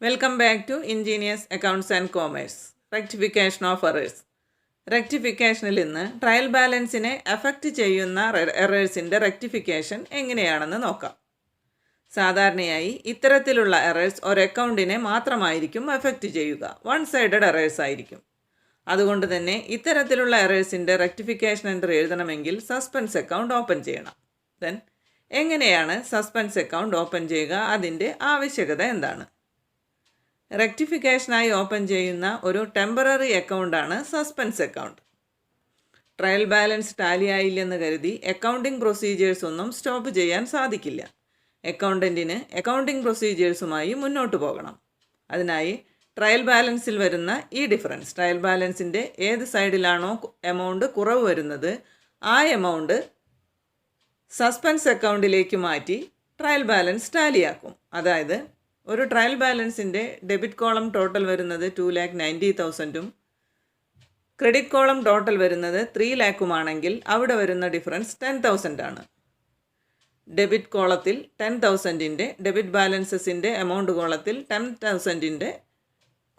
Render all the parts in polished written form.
Welcome back to ingenious accounts and commerce. Rectification of errors. റെക്ടിഫിക്കേഷനിൽ ഇന്ന് trial ബാലൻസിനെ affect ചെയ്യുന്ന എറേഴ്സിൻ്റെ rectification എങ്ങനെയാണെന്ന് നോക്കാം. സാധാരണയായി ഇത്തരത്തിലുള്ള എറേഴ്സ് ഒരു അക്കൗണ്ടിനെ മാത്രമായിരിക്കും അഫക്റ്റ് ചെയ്യുക. വൺ സൈഡഡ് എറേഴ്സ് ആയിരിക്കും. അതുകൊണ്ട് തന്നെ ഇത്തരത്തിലുള്ള എറേഴ്സിൻ്റെ റെക്ടിഫിക്കേഷൻ എൻട്രി എഴുതണമെങ്കിൽ സസ്പെൻസ് അക്കൗണ്ട് ഓപ്പൺ ചെയ്യണം. ദെൻ എങ്ങനെയാണ് സസ്പെൻസ് അക്കൗണ്ട് ഓപ്പൺ ചെയ്യുക, അതിൻ്റെ ആവശ്യകത എന്താണ്? റെക്ടിഫിക്കേഷനായി ഓപ്പൺ ചെയ്യുന്ന ഒരു ടെമ്പററി അക്കൗണ്ടാണ് suspense account. Trial balance tally ആയില്ലെന്ന് കരുതി അക്കൗണ്ടിംഗ് പ്രൊസീജിയേഴ്സ് ഒന്നും സ്റ്റോപ്പ് ചെയ്യാൻ സാധിക്കില്ല. അക്കൗണ്ടൻറ്റിന് അക്കൗണ്ടിംഗ് പ്രൊസീജിയേഴ്സുമായി മുന്നോട്ട് പോകണം. അതിനായി ട്രയൽ ബാലൻസിൽ വരുന്ന ഈ ഡിഫറൻസ്, ട്രയൽ ബാലൻസിൻ്റെ ഏത് സൈഡിലാണോ എമൗണ്ട് കുറവ് വരുന്നത് ആ എമൗണ്ട് സസ്പെൻസ് അക്കൗണ്ടിലേക്ക് മാറ്റി ട്രയൽ ബാലൻസ് ടാലിയാക്കും. അതായത് ഒരു ട്രയൽ ബാലൻസിൻ്റെ ഡെബിറ്റ് കോളം ടോട്ടൽ വരുന്നത് 2,90,000 ക്രെഡിറ്റ് കോളം ടോട്ടൽ വരുന്നത് 3,00,000 അവിടെ വരുന്ന ഡിഫറൻസ് 10,000 ആണ്. ഡെബിറ്റ് കോളത്തിൽ 10,000-ൻ്റെ ഡെബിറ്റ് ബാലൻസസിൻ്റെ എമൗണ്ട് കോളത്തിൽ 10,000-ൻ്റെ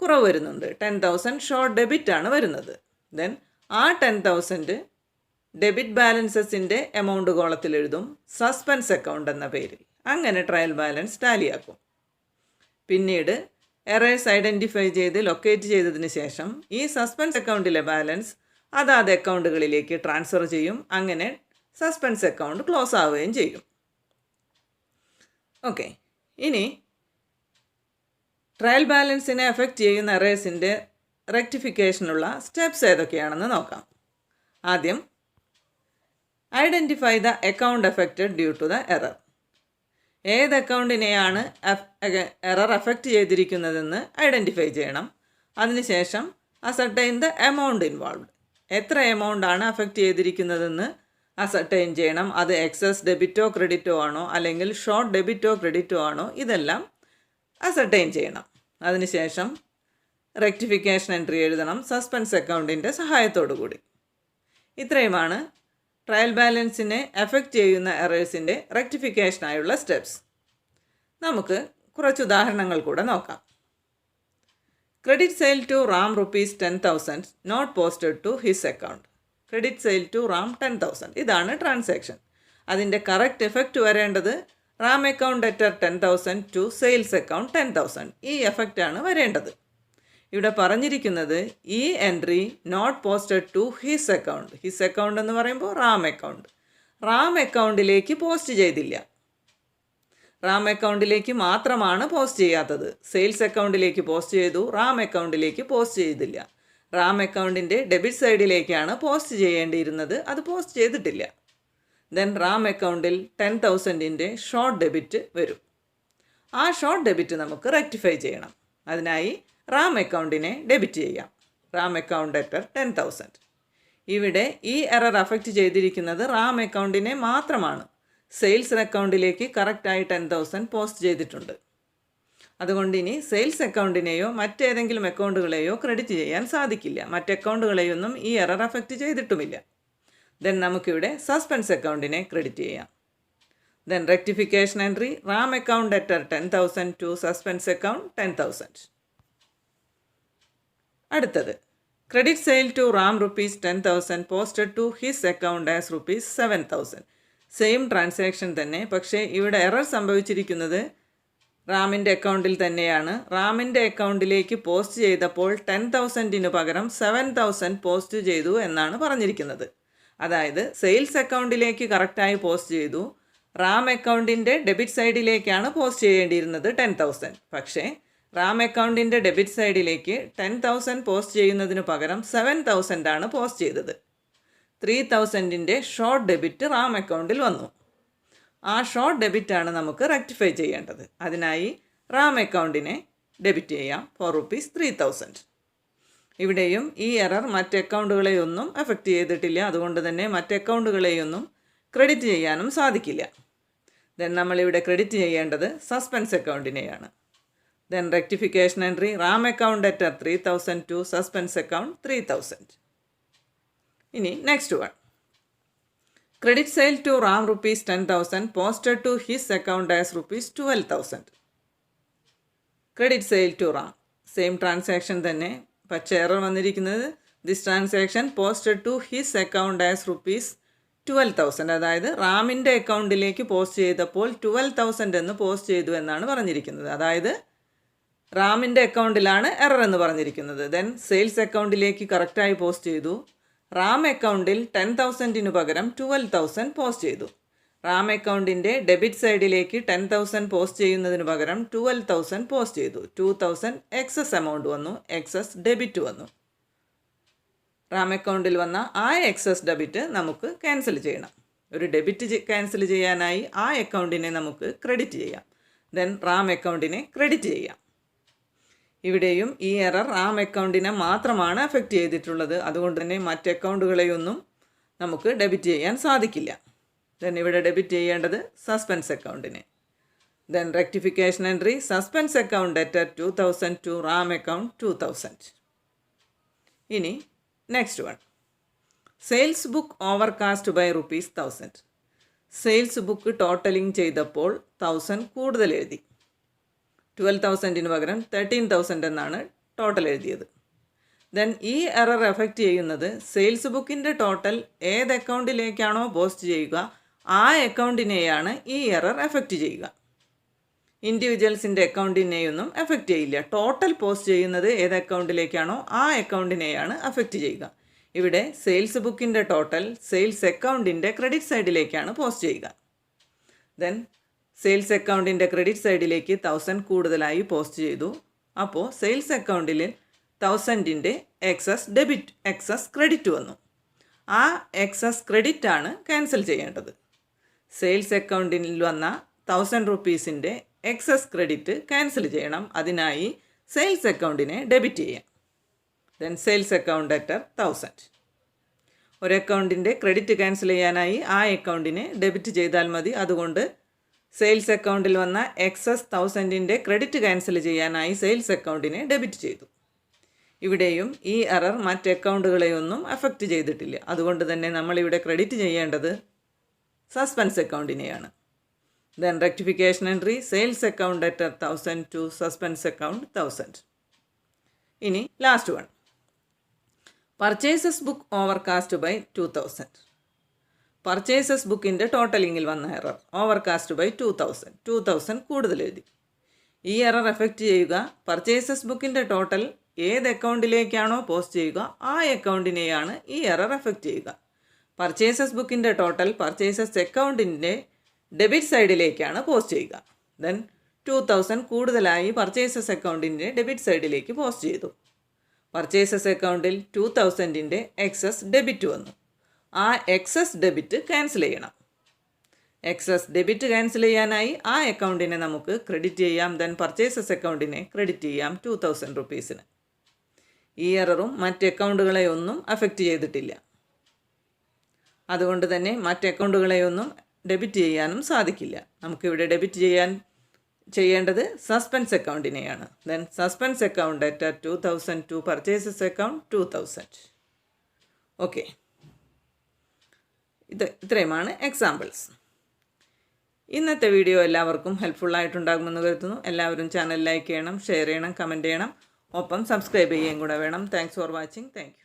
കുറവ് വരുന്നുണ്ട്. 10,000 ഷോർട്ട് ഡെബിറ്റ് ആണ് വരുന്നത്. ദെൻ ആ 10,000 ഡെബിറ്റ് ബാലൻസസിൻ്റെ എമൗണ്ട് കോളത്തിൽ എഴുതും സസ്പെൻസ് അക്കൗണ്ട് എന്ന പേരിൽ. അങ്ങനെ ട്രയൽ ബാലൻസ് ടാലിയാക്കും. പിന്നീട് എറേഴ്സ് ഐഡൻറ്റിഫൈ ചെയ്ത് ലൊക്കേറ്റ് ചെയ്തതിന് ശേഷം ഈ സസ്പെൻസ് അക്കൗണ്ടിലെ ബാലൻസ് അതാത് അക്കൗണ്ടുകളിലേക്ക് ട്രാൻസ്ഫർ ചെയ്യും. അങ്ങനെ സസ്പെൻസ് അക്കൗണ്ട് ക്ലോസ് ആവുകയും ചെയ്യും. ഓക്കെ, ഇനി ട്രയൽ ബാലൻസിനെ എഫക്റ്റ് ചെയ്യുന്ന എറേഴ്സിൻ്റെ റെക്ടിഫിക്കേഷനുള്ള സ്റ്റെപ്സ് ഏതൊക്കെയാണെന്ന് നോക്കാം. ആദ്യം identify the account affected due to the error. ഏത് അക്കൗണ്ടിനെയാണ് എറർ അഫക്റ്റ് ചെയ്തിരിക്കുന്നതെന്ന് ഐഡൻറ്റിഫൈ ചെയ്യണം. അതിനുശേഷം അസർട്ടൈൻ ദ എമൗണ്ട് ഇൻവോൾവ്ഡ്. എത്ര എമൗണ്ട് ആണ് അഫക്റ്റ് ചെയ്തിരിക്കുന്നതെന്ന് അസർട്ടൈൻ ചെയ്യണം. അത് എക്സസ് ഡെബിറ്റോ ക്രെഡിറ്റോ ആണോ അല്ലെങ്കിൽ ഷോർട്ട് ഡെബിറ്റോ ക്രെഡിറ്റോ ആണോ, ഇതെല്ലാം അസർട്ടൈൻ ചെയ്യണം. അതിനുശേഷം റെക്ടിഫിക്കേഷൻ എൻട്രി എഴുതണം സസ്പെൻസ് അക്കൗണ്ടിൻ്റെ സഹായത്തോടു കൂടി. ഇത്രയുമാണ് ട്രയൽ ബാലൻസിനെ എഫക്റ്റ് ചെയ്യുന്ന എറേഴ്സിൻ്റെ റെക്ടിഫിക്കേഷനായുള്ള സ്റ്റെപ്സ്. നമുക്ക് കുറച്ച് ഉദാഹരണങ്ങൾ കൂടെ നോക്കാം. Credit sale to Ram ₹10,000 not posted to his account. Credit sale to Ram 10,000, ഇതാണ് ട്രാൻസാക്ഷൻ. അതിൻ്റെ കറക്റ്റ് എഫക്റ്റ് വരേണ്ടത് റാം അക്കൗണ്ട് അറ്റർ 10,000 ടു സെയിൽസ് അക്കൗണ്ട് 10,000. ഈ എഫക്റ്റാണ് വരേണ്ടത്. ഇവിടെ പറഞ്ഞിരിക്കുന്നത് ഈ entry not posted to his account. His account എന്ന് പറയുമ്പോൾ റാം അക്കൗണ്ട്. റാം അക്കൗണ്ടിലേക്ക് പോസ്റ്റ് ചെയ്തില്ല. റാം അക്കൗണ്ടിലേക്ക് മാത്രമാണ് പോസ്റ്റ് ചെയ്യാത്തത്. സെയിൽസ് അക്കൗണ്ടിലേക്ക് പോസ്റ്റ് ചെയ്തു, റാം അക്കൗണ്ടിലേക്ക് പോസ്റ്റ് ചെയ്തില്ല. റാം അക്കൗണ്ടിൻ്റെ ഡെബിറ്റ് സൈഡിലേക്കാണ് പോസ്റ്റ് ചെയ്യേണ്ടിയിരുന്നത്, അത് പോസ്റ്റ് ചെയ്തിട്ടില്ല. ദെൻ റാം അക്കൗണ്ടിൽ 10,000-ൻ്റെ ഷോർട്ട് ഡെബിറ്റ് വരും. ആ ഷോർട്ട് ഡെബിറ്റ് നമുക്ക് റെക്ടിഫൈ ചെയ്യണം. അതിനായി റാം അക്കൗണ്ടിനെ ഡെബിറ്റ് ചെയ്യാം. റാം അക്കൗണ്ട് അറ്റർ 10,000. ഇവിടെ ഈ എറർ അഫക്റ്റ് ചെയ്തിരിക്കുന്നത് റാം അക്കൗണ്ടിനെ മാത്രമാണ്. സെയിൽസ് അക്കൗണ്ടിലേക്ക് കറക്റ്റായി 10,000 പോസ്റ്റ് ചെയ്തിട്ടുണ്ട്. അതുകൊണ്ട് ഇനി സെയിൽസ് അക്കൗണ്ടിനെയോ മറ്റേതെങ്കിലും അക്കൗണ്ടുകളെയോ ക്രെഡിറ്റ് ചെയ്യാൻ സാധിക്കില്ല. മറ്റ് അക്കൗണ്ടുകളെയൊന്നും ഈ എറർ അഫക്റ്റ് ചെയ്തിട്ടുമില്ല. ദെൻ നമുക്കിവിടെ സസ്പെൻസ് അക്കൗണ്ടിനെ ക്രെഡിറ്റ് ചെയ്യാം. Then rectification entry Ram account അറ്റർ 10,000 ടു സസ്പെൻസ് അക്കൗണ്ട് 10,000. അടുത്തത് credit sale to Ram ₹10,000 posted to his account as ₹7,000. Same transaction തന്നെ, പക്ഷേ ഇവിടെ എറർ സംഭവിച്ചിരിക്കുന്നത് റാമിൻ്റെ അക്കൗണ്ടിൽ തന്നെയാണ്. റാമിൻ്റെ അക്കൗണ്ടിലേക്ക് പോസ്റ്റ് ചെയ്തപ്പോൾ 10,000-ന് പകരം 7,000 പോസ്റ്റ് ചെയ്തു എന്നാണ് പറഞ്ഞിരിക്കുന്നത്. അതായത് സെയിൽസ് അക്കൗണ്ടിലേക്ക് കറക്റ്റായി പോസ്റ്റ് ചെയ്തു, റാം അക്കൗണ്ടിൻ്റെ ഡെബിറ്റ് സൈഡിലേക്കാണ് പോസ്റ്റ് ചെയ്യേണ്ടിയിരുന്നത് 10,000. പക്ഷേ റാം അക്കൗണ്ടിൻ്റെ ഡെബിറ്റ് സൈഡിലേക്ക് 10,000 പോസ്റ്റ് ചെയ്യുന്നതിന് പകരം 7,000 ആണ് പോസ്റ്റ് ചെയ്തത്. 3,000-ൻ്റെ ഷോർട്ട് ഡെബിറ്റ് റാം അക്കൗണ്ടിൽ വന്നു. ആ ഷോർട്ട് ഡെബിറ്റാണ് നമുക്ക് റെക്ടിഫൈ ചെയ്യേണ്ടത്. അതിനായി റാം അക്കൗണ്ടിനെ ഡെബിറ്റ് ചെയ്യാം ഫോർ ₹3,000. ഇവിടെയും ഈ എറർ മറ്റ് അക്കൗണ്ടുകളെയൊന്നും എഫക്റ്റ് ചെയ്തിട്ടില്ല. അതുകൊണ്ട് തന്നെ മറ്റ് അക്കൗണ്ടുകളെയൊന്നും ക്രെഡിറ്റ് ചെയ്യാനും സാധിക്കില്ല. ദെൻ നമ്മളിവിടെ ക്രെഡിറ്റ് ചെയ്യേണ്ടത് സസ്പെൻസ് അക്കൗണ്ടിനെയാണ്. Then rectification entry Ram account അറ്റർ 3,000 ടു സസ്പെൻസ് അക്കൗണ്ട് 3,000. ഇനി next one. Credit sale to Ram ₹10,000 posted to his account as ₹12,000. Credit sale to Ram. Same transaction തന്നെ, പക്ഷേ എറർ വന്നിരിക്കുന്നത് this transaction posted to his account as ₹12,000. അതായത് റാമിൻ്റെ അക്കൗണ്ടിലേക്ക് post ചെയ്തപ്പോൾ 12,000 എന്ന് post ചെയ്തു എന്നാണ് പറഞ്ഞിരിക്കുന്നത്. അതായത് റാമിൻ്റെ അക്കൗണ്ടിലാണ് എറർ എന്ന് പറഞ്ഞിരിക്കുന്നത്. ദെൻ സെയിൽസ് അക്കൗണ്ടിലേക്ക് കറക്റ്റായി പോസ്റ്റ് ചെയ്തു. റാം അക്കൗണ്ടിൽ 10,000 പകരം 12,000 പോസ്റ്റ് ചെയ്തു. റാം അക്കൗണ്ടിൻ്റെ ഡെബിറ്റ് സൈഡിലേക്ക് 10,000 പോസ്റ്റ് ചെയ്യുന്നതിന് പകരം 12,000 പോസ്റ്റ് ചെയ്തു. 2,000 എക്സസ് എമൗണ്ട് വന്നു, എക്സസ് ഡെബിറ്റ് വന്നു. റാം അക്കൗണ്ടിൽ വന്ന ആ എക്സസ് ഡെബിറ്റ് നമുക്ക് ക്യാൻസൽ ചെയ്യണം. ഒരു ഡെബിറ്റ് ക്യാൻസൽ ചെയ്യാനായി ആ അക്കൗണ്ടിനെ നമുക്ക് ക്രെഡിറ്റ് ചെയ്യാം. ദെൻ റാം അക്കൗണ്ടിനെ ക്രെഡിറ്റ് ചെയ്യാം. ഇവിടെയും ഈ എറർ റാം അക്കൗണ്ടിനെ മാത്രമാണ് അഫക്റ്റ് ചെയ്തിട്ടുള്ളത്. അതുകൊണ്ട് തന്നെ മറ്റ് അക്കൗണ്ടുകളെയൊന്നും നമുക്ക് ഡെബിറ്റ് ചെയ്യാൻ സാധിക്കില്ല. ദെൻ ഇവിടെ ഡെബിറ്റ് ചെയ്യേണ്ടത് സസ്പെൻസ് അക്കൗണ്ടിനെ. Then rectification entry suspense account debtor 2,000 to Ram account 2,000. ഇനി next one, sales book overcast by ₹1,000. Sales book totalling ചെയ്തപ്പോൾ 1,000 കൂടുതൽ എഴുതി. 12,000 പകരം 13,000 എന്നാണ് ടോട്ടൽ എഴുതിയത്. ദെൻ ഈ എറർ എഫക്റ്റ് ചെയ്യുന്നത് സെയിൽസ് ബുക്കിൻ്റെ ടോട്ടൽ ഏത് അക്കൗണ്ടിലേക്കാണോ പോസ്റ്റ് ചെയ്യുക ആ അക്കൗണ്ടിനെയാണ് ഈ എറർ എഫക്റ്റ് ചെയ്യുക. ഇൻഡിവിജ്വൽസിൻ്റെ അക്കൗണ്ടിനെയൊന്നും എഫക്റ്റ് ചെയ്യില്ല. ടോട്ടൽ പോസ്റ്റ് ചെയ്യുന്നത് ഏത് അക്കൗണ്ടിലേക്കാണോ ആ അക്കൗണ്ടിനെയാണ് എഫക്റ്റ് ചെയ്യുക. ഇവിടെ സെയിൽസ് ബുക്കിൻ്റെ ടോട്ടൽ സെയിൽസ് അക്കൗണ്ടിൻ്റെ ക്രെഡിറ്റ് സൈഡിലേക്കാണ് പോസ്റ്റ് ചെയ്യുക. ദെൻ സെയിൽസ് അക്കൗണ്ടിൻ്റെ ക്രെഡിറ്റ് സൈഡിലേക്ക് 1,000 കൂടുതലായി പോസ്റ്റ് ചെയ്തു. അപ്പോൾ സെയിൽസ് അക്കൗണ്ടിൽ 1,000 എക്സസ് ക്രെഡിറ്റ് വന്നു. ആ എക്സസ് ക്രെഡിറ്റ് ആണ് ക്യാൻസൽ ചെയ്യേണ്ടത്. സെയിൽസ് അക്കൗണ്ടിൽ വന്ന ₹1,000 എക്സസ് ക്രെഡിറ്റ് ക്യാൻസൽ ചെയ്യണം. അതിനായി സെയിൽസ് അക്കൗണ്ടിനെ ഡെബിറ്റ് ചെയ്യാം. Then sales account debtor 1,000. ഒരു അക്കൗണ്ടിൻ്റെ ക്രെഡിറ്റ് ക്യാൻസൽ ചെയ്യാനായി ആ അക്കൗണ്ടിനെ ഡെബിറ്റ് ചെയ്താൽ മതി. അതുകൊണ്ട് സെയിൽസ് അക്കൗണ്ടിൽ വന്ന എക്സസ് 1,000 ക്രെഡിറ്റ് ക്യാൻസൽ ചെയ്യാനായി സെയിൽസ് അക്കൗണ്ടിനെ ഡെബിറ്റ് ചെയ്തു. ഇവിടെയും ഈ എറർ മറ്റ് അക്കൗണ്ടുകളെയൊന്നും അഫക്റ്റ് ചെയ്തിട്ടില്ല. അതുകൊണ്ട് തന്നെ നമ്മളിവിടെ ക്രെഡിറ്റ് ചെയ്യേണ്ടത് സസ്പെൻസ് അക്കൗണ്ടിനെയാണ്. Then rectification entry sales account debtor 1,000 to suspense account 1,000. ഇനി last one, purchases book overcast by 2,000. Purchases ബുക്കിൻ്റെ ടോട്ടലിങ്ങിൽ വന്ന എറർ ഓവർകാസ്റ്റ് ബൈ 2,000 കൂടുതൽ എഴുതി. ഈ എറർ എഫക്റ്റ് ചെയ്യുക പർച്ചേസസ് ബുക്കിൻ്റെ ടോട്ടൽ ഏത് അക്കൗണ്ടിലേക്കാണോ പോസ്റ്റ് ചെയ്യുക ആ അക്കൗണ്ടിനെയാണ് ഈ എറർ എഫക്റ്റ് ചെയ്യുക. പർച്ചേസസ് ബുക്കിൻ്റെ ടോട്ടൽ പർച്ചേസസ് അക്കൗണ്ടിൻ്റെ ഡെബിറ്റ് സൈഡിലേക്കാണ് പോസ്റ്റ് ചെയ്യുക. ദെൻ 2,000 കൂടുതലായി പർച്ചേസസ് അക്കൗണ്ടിൻ്റെ ഡെബിറ്റ് സൈഡിലേക്ക് പോസ്റ്റ് ചെയ്തു. പർച്ചേസസ് അക്കൗണ്ടിൽ 2,000 എക്സസ് ഡെബിറ്റ് വന്നു. ആ എക്സസ് ഡെബിറ്റ് ക്യാൻസൽ ചെയ്യണം. എക്സസ് ഡെബിറ്റ് ക്യാൻസൽ ചെയ്യാനായി ആ അക്കൗണ്ടിനെ നമുക്ക് ക്രെഡിറ്റ് ചെയ്യാം. ദെൻ പർച്ചേസസ് അക്കൗണ്ടിനെ ക്രെഡിറ്റ് ചെയ്യാം ₹2,000. ഈ എററും മറ്റ് അക്കൗണ്ടുകളെയൊന്നും അഫക്റ്റ് ചെയ്തിട്ടില്ല. അതുകൊണ്ട് തന്നെ മറ്റ് അക്കൗണ്ടുകളെയൊന്നും ഡെബിറ്റ് ചെയ്യാനും സാധിക്കില്ല. നമുക്കിവിടെ ഡെബിറ്റ് ചെയ്യേണ്ടത് സസ്പെൻസ് അക്കൗണ്ടിനെയാണ്. Then suspense account debtor 2,000 to purchases account 2,000. Okay, ഇത്രയുമാണ് എക്സാമ്പിൾസ്. ഇന്നത്തെ വീഡിയോ എല്ലാവർക്കും ഹെൽപ്ഫുള്ളായിട്ടുണ്ടാകുമെന്ന് കരുതുന്നു. എല്ലാവരും ചാനൽ ലൈക്ക് ചെയ്യണം, ഷെയർ ചെയ്യണം, കമൻറ്റ് ചെയ്യണം, ഒപ്പം സബ്സ്ക്രൈബ് ചെയ്യുകയും കൂടെ വേണം. Thanks for watching. Thank U.